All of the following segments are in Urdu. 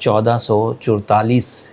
1444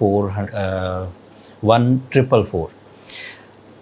1444।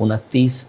29,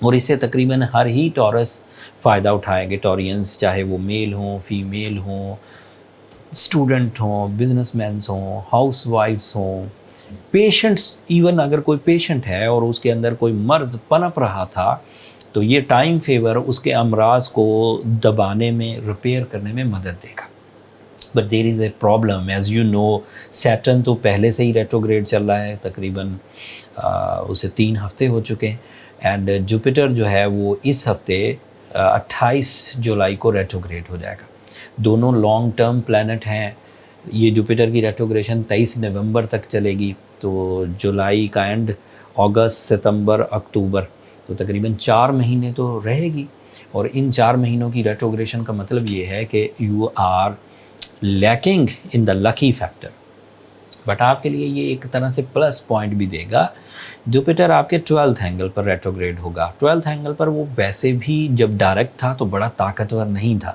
اور اس سے تقریباً ہر ہی ٹورس فائدہ اٹھائیں گے. ٹورینز چاہے وہ میل ہوں، فیمیل ہوں، اسٹوڈنٹ ہوں، بزنس مینس ہوں، ہاؤس وائفس ہوں، پیشنٹس. ایون اگر کوئی پیشنٹ ہے اور اس کے اندر کوئی مرض پنپ رہا تھا تو یہ ٹائم فیور اس کے امراض کو دبانے میں، ریپیئر کرنے میں مدد دے گا. But there is a problem as you know. Saturn تو پہلے سے ہی ریٹروگریڈ چل رہا ہے، تقریباً اسے 3 ہفتے ہو چکے ہیں. اینڈ جوپیٹر جو ہے وہ اس ہفتے 28 جولائی کو ریٹروگریڈ ہو جائے گا. دونوں لانگ ٹرم پلانٹ ہیں. یہ جوپیٹر کی ریٹروگریشن 23 نومبر تک چلے گی، تو جولائی کا اینڈ، اگست، ستمبر، اکتوبر، تو تقریباً 4 مہینے تو رہے گی. اور ان 4 مہینوں کی ریٹروگریشن کا مطلب یہ ہے کہ you are lacking in the lucky factor. But آپ کے لیے یہ ایک طرح سے پلس پوائنٹ بھی دے گا. جوپیٹر آپ کے 12th اینگل پر ریٹروگریڈ ہوگا. 12th اینگل پر وہ ویسے بھی جب ڈائریکٹ تھا تو بڑا طاقتور نہیں تھا.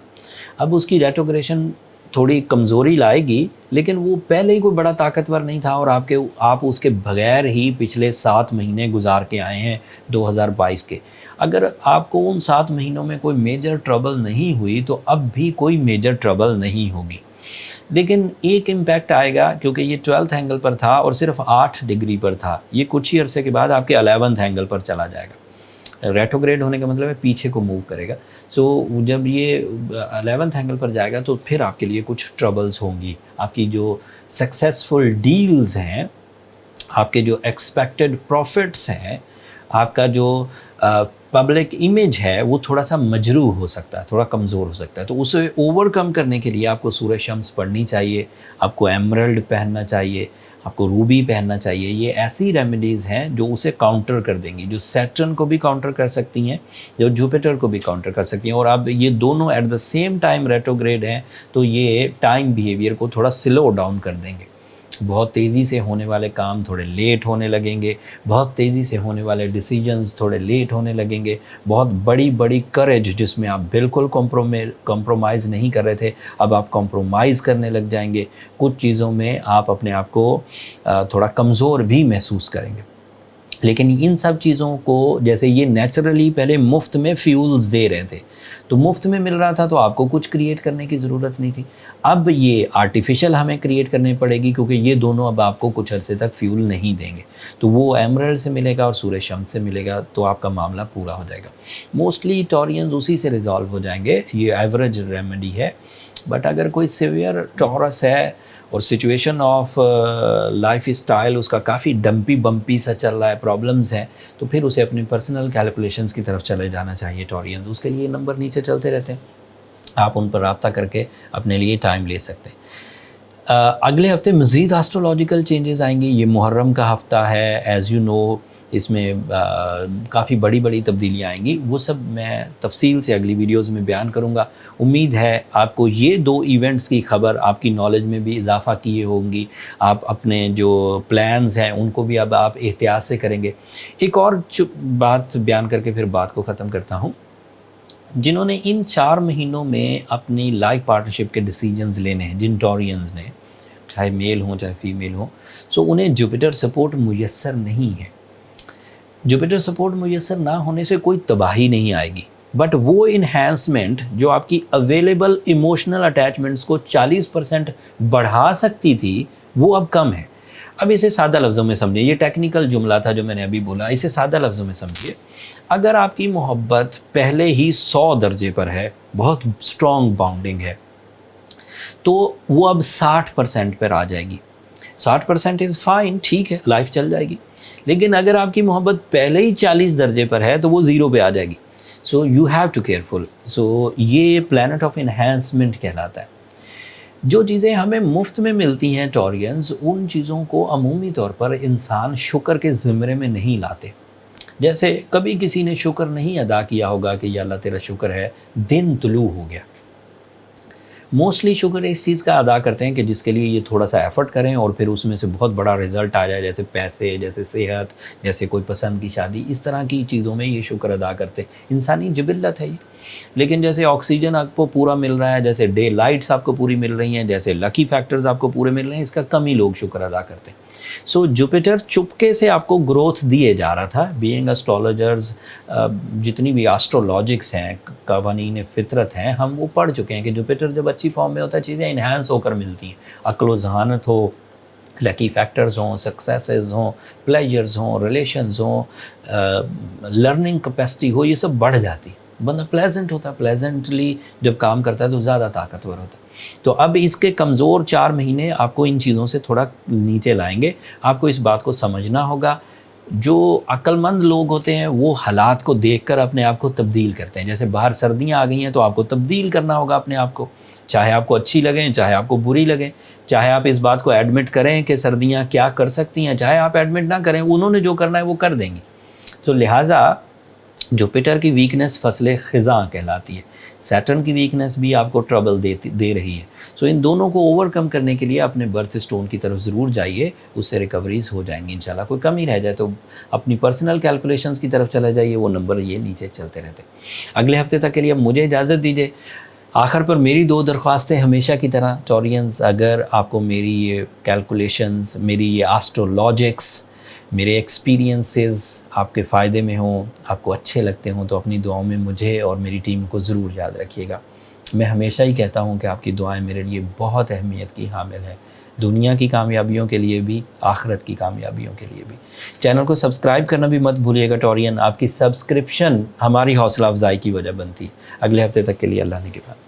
اب اس کی ریٹروگریشن تھوڑی کمزوری لائے گی، لیکن وہ پہلے ہی کوئی بڑا طاقتور نہیں تھا، اور آپ اس کے بغیر ہی پچھلے 7 مہینے گزار کے آئے ہیں 2022 کے. اگر آپ کو ان 7 مہینوں میں کوئی میجر ٹربل نہیں ہوئی تو اب بھی کوئی میجر ٹربل نہیں ہوگی. لیکن ایک امپیکٹ آئے گا، کیونکہ یہ 12th اینگل پر تھا اور صرف 8 ڈگری پر تھا. یہ کچھ ہی عرصے کے بعد آپ کے 11th اینگل پر چلا جائے گا. ریٹروگریڈ ہونے کا مطلب ہے پیچھے کو موو کرے گا. سو جب یہ 11th اینگل پر جائے گا تو پھر آپ کے لیے کچھ ٹربلز ہوں گی. آپ کی جو سکسیسفل ڈیلز ہیں، آپ کے جو ایکسپیکٹڈ پروفٹس ہیں، آپ کا جو پبلک امیج ہے وہ تھوڑا سا مجروح ہو سکتا ہے، تھوڑا کمزور ہو سکتا ہے. تو اسے اوور کم کرنے کے لیے آپ کو سورہ شمس پڑھنی چاہیے، آپ کو ایمرلڈ پہننا چاہیے، آپ کو روبی پہننا چاہیے. یہ ایسی ریمیڈیز ہیں جو اسے کاؤنٹر کر دیں گی، جو سیٹرن کو بھی کاؤنٹر کر سکتی ہیں، جو جوپیٹر کو بھی کاؤنٹر کر سکتی ہیں. اور اب یہ دونوں ایٹ دا سیم ٹائم ریٹروگریڈ ہیں تو یہ ٹائم بیہیویئر کو تھوڑا سلو ڈاؤن کر دیں گے. بہت تیزی سے ہونے والے کام تھوڑے لیٹ ہونے لگیں گے، بہت تیزی سے ہونے والے ڈیسیجنز تھوڑے لیٹ ہونے لگیں گے. بہت بڑی کریج جس میں آپ بالکل کمپرومائز نہیں کر رہے تھے، اب آپ کمپرومائز کرنے لگ جائیں گے. کچھ چیزوں میں آپ اپنے آپ کو تھوڑا کمزور بھی محسوس کریں گے. لیکن ان سب چیزوں کو، جیسے یہ نیچرلی پہلے مفت میں فیولز دے رہے تھے، تو مفت میں مل رہا تھا تو آپ کو کچھ کریٹ کرنے کی ضرورت نہیں تھی. اب یہ آرٹیفیشل ہمیں کریٹ کرنے پڑے گی، کیونکہ یہ دونوں اب آپ کو کچھ عرصے تک فیول نہیں دیں گے. تو وہ ایمرلڈ سے ملے گا اور سورہ شمس سے ملے گا، تو آپ کا معاملہ پورا ہو جائے گا. موسٹلی ٹورینز اسی سے ریزالو ہو جائیں گے. یہ ایوریج ریمیڈی ہے. بٹ اگر کوئی سیویئر ٹورس ہے اور سچویشن آف لائف اسٹائل اس کا کافی ڈمپی بمپی سا چل رہا ہے، پرابلمز ہیں، تو پھر اسے اپنی پرسنل کیلکولیشنز کی طرف چلے جانا چاہیے. ٹورینز اس کے لیے نمبر نیچے چلتے رہتے ہیں، آپ ان پر رابطہ کر کے اپنے لیے ٹائم لے سکتے ہیں. اگلے ہفتے مزید ایسٹرولوجیکل چینجز آئیں گی. یہ محرم کا ہفتہ ہے، ایز یو نو اس میں کافی بڑی تبدیلیاں آئیں گی. وہ سب میں تفصیل سے اگلی ویڈیوز میں بیان کروں گا. امید ہے آپ کو یہ 2 ایونٹس کی خبر آپ کی نالج میں بھی اضافہ کیے ہوں گی. آپ اپنے جو پلانز ہیں ان کو بھی اب آپ احتیاط سے کریں گے. ایک اور بات بیان کر کے پھر بات کو ختم کرتا ہوں. جنہوں نے ان 4 مہینوں میں اپنی لائف پارٹنرشپ کے ڈیسیجنز لینے ہیں، جن ٹورینز نے، چاہے میل ہوں چاہے فیمیل ہوں، سو انہیں جوپیٹر سپورٹ میسر نہیں ہے. جوپیٹر سپورٹ میسر نہ ہونے سے کوئی تباہی نہیں آئے گی، بٹ وہ انہینسمنٹ جو آپ کی اویلیبل ایموشنل اٹیچمنٹس کو 40% بڑھا سکتی تھی وہ اب کم ہے. اب اسے سادہ لفظوں میں سمجھیں، یہ ٹیکنیکل جملہ تھا جو میں نے ابھی بولا، اسے سادہ لفظوں میں سمجھیے. اگر آپ کی محبت پہلے ہی 100 درجے پر ہے، بہت اسٹرانگ باؤنڈنگ ہے، تو وہ اب 60% پر آ جائے گی. 60% از فائن، ٹھیک ہے، لائف چل جائے گی. لیکن اگر آپ کی محبت پہلے ہی 40 درجے پر ہے تو وہ 0 پہ آ جائے گی. So you have to careful. So یہ پلانٹ آف انہینسمنٹ کہلاتا ہے. جو چیزیں ہمیں مفت میں ملتی ہیں ٹورینز، ان چیزوں کو عمومی طور پر انسان شکر کے زمرے میں نہیں لاتے. جیسے کبھی کسی نے شکر نہیں ادا کیا ہوگا کہ یا اللہ تیرا شکر ہے دن طلوع ہو گیا. موسٹلی شکر اس چیز کا ادا کرتے ہیں کہ جس کے لیے یہ تھوڑا سا ایفرٹ کریں اور پھر اس میں سے بہت بڑا رزلٹ آ جائے، جیسے پیسے، جیسے صحت، جیسے کوئی پسند کی شادی. اس طرح کی چیزوں میں یہ شکر ادا کرتے. انسانی جبلت ہے یہ. لیکن جیسے آکسیجن آپ کو پورا مل رہا ہے، جیسے ڈے لائٹس آپ کو پوری مل رہی ہیں، جیسے لکی فیکٹرز آپ کو پورے مل رہے ہیں، اس کا کم ہی لوگ شکر ادا کرتے ہیں۔ سو جوپیٹر چپکے سے آپ کو گروتھ دیے جا رہا تھا۔ بینگ اسٹرالوجرز، جتنی بھی آسٹرولوجکس ہیں، قوانین فطرت ہیں، ہم وہ پڑھ چکے ہیں کہ جوپیٹر جب اچھی فارم میں ہوتا ہے چیزیں انہینس ہو کر ملتی ہیں، عقل و ذہانت ہو، لکی فیکٹرز ہوں، سکسیسز ہوں، پلیجرز ہوں، ریلیشنز ہوں، لرننگ کیپیسٹی ہو، یہ سب بڑھ جاتی ہے۔ بندہ پلیزنٹ ہوتا ہے، پلیزنٹلی جب کام کرتا ہے تو زیادہ طاقتور ہوتا ہے۔ تو اب اس کے کمزور 4 مہینے آپ کو ان چیزوں سے تھوڑا نیچے لائیں گے۔ آپ کو اس بات کو سمجھنا ہوگا، جو عقل مند لوگ ہوتے ہیں وہ حالات کو دیکھ کر اپنے آپ کو تبدیل کرتے ہیں۔ جیسے باہر سردیاں آ گئی ہیں تو آپ کو تبدیل کرنا ہوگا اپنے آپ کو، چاہے آپ کو اچھی لگیں، چاہے آپ کو بری لگیں، چاہے آپ اس بات کو ایڈمٹ کریں کہ سردیاں کیا کر سکتی ہیں، چاہے آپ ایڈمٹ نہ کریں، انہوں نے جو کرنا ہے وہ کر دیں گے۔ تو لہٰذا جوپیٹر کی ویکنس فصل خزاں کہلاتی ہے، سیٹرن کی ویکنس بھی آپ کو ٹربل دے رہی ہے۔ سو ان دونوں کو اوور کم کرنے کے لیے اپنے برتھ سٹون کی طرف ضرور جائیے، اس سے ریکوریز ہو جائیں گی انشاءاللہ۔ کوئی کمی رہ جائے تو اپنی پرسنل کیلکولیشنز کی طرف چلا جائیے، وہ نمبر یہ نیچے چلتے رہتے۔ اگلے ہفتے تک کے لیے مجھے اجازت دیجیے۔ آخر پر میری 2 درخواستیں ہمیشہ کی طرح، ٹورینز، اگر آپ کو میری یہ کیلکولیشنز، میری یہ آسٹرولوجکس، میرے ایکسپیرینسز آپ کے فائدے میں ہوں، آپ کو اچھے لگتے ہوں، تو اپنی دعاؤں میں مجھے اور میری ٹیم کو ضرور یاد رکھیے گا۔ میں ہمیشہ ہی کہتا ہوں کہ آپ کی دعائیں میرے لیے بہت اہمیت کی حامل ہیں، دنیا کی کامیابیوں کے لیے بھی، آخرت کی کامیابیوں کے لیے بھی۔ چینل کو سبسکرائب کرنا بھی مت بھولیے گا ٹورین، آپ کی سبسکرپشن ہماری حوصلہ افزائی کی وجہ بنتی ہے۔ اگلے ہفتے تک کے لیے اللہ نے کے بعد